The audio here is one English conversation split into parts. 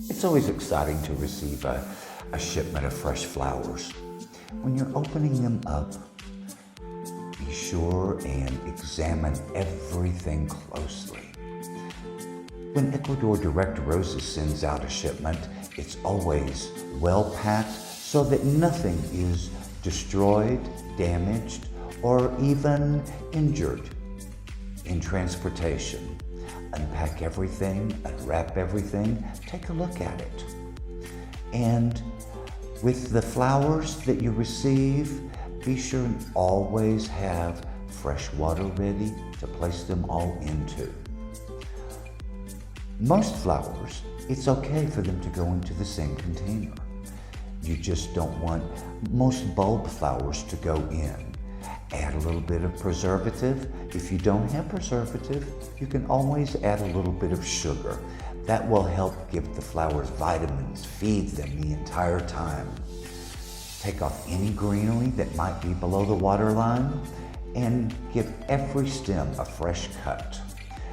It's always exciting to receive a shipment of fresh flowers. When you're opening them up, be sure and examine everything closely. When Ecuador Direct Roses sends out a shipment, it's always well packed so that nothing is destroyed, damaged, or even injured in transportation. Unpack everything, unwrap everything, take a look at it. And with the flowers that you receive, be sure and always have fresh water ready to place them all into. Most flowers, it's okay for them to go into the same container. You just don't want most bulb flowers to go in. Add a little bit of preservative. If you don't have preservative, you can always add a little bit of sugar. That will help give the flowers vitamins, feed them the entire time. Take off any greenery that might be below the water line and give every stem a fresh cut.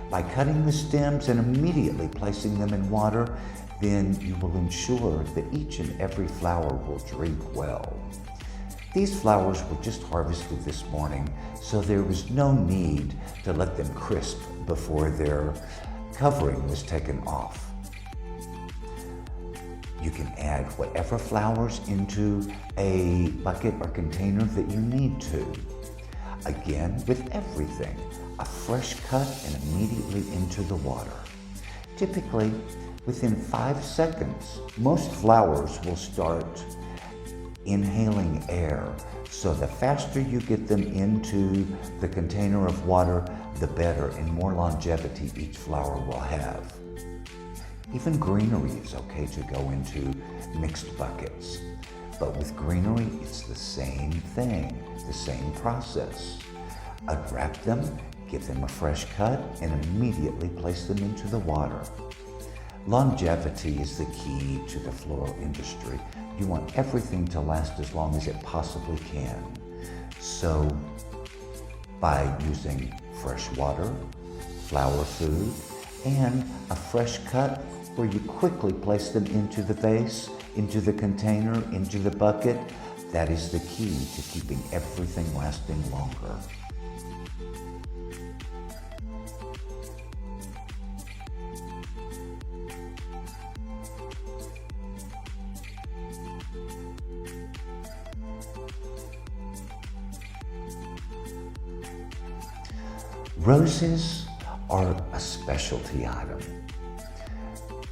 By cutting the stems and immediately placing them in water, then you will ensure that each and every flower will drink well. These flowers were just harvested this morning, so there was no need to let them crisp before their covering was taken off. You can add whatever flowers into a bucket or container that you need to. Again, with everything, a fresh cut and immediately into the water. Typically, within 5 seconds, most flowers will start inhaling air. So the faster you get them into the container of water, the better and more longevity each flower will have. Even greenery is okay to go into mixed buckets. But with greenery, it's the same thing, the same process. Unwrap them, give them a fresh cut, and immediately place them into the water. Longevity is the key to the floral industry. You want everything to last as long as it possibly can. So, by using fresh water, flower food, and a fresh cut where you quickly place them into the vase, into the container, into the bucket, that is the key to keeping everything lasting longer. Roses are a specialty item.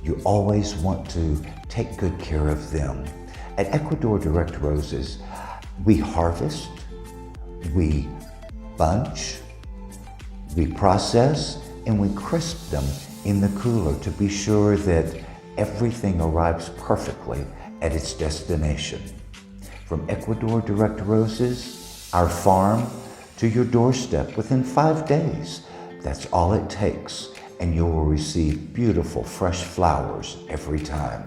You always want to take good care of them. At Ecuador Direct Roses, we harvest, we bunch, we process, and we crisp them in the cooler to be sure that everything arrives perfectly at its destination. From Ecuador Direct Roses, our farm, to your doorstep within 5 days. That's all it takes, and you will receive beautiful, fresh flowers every time.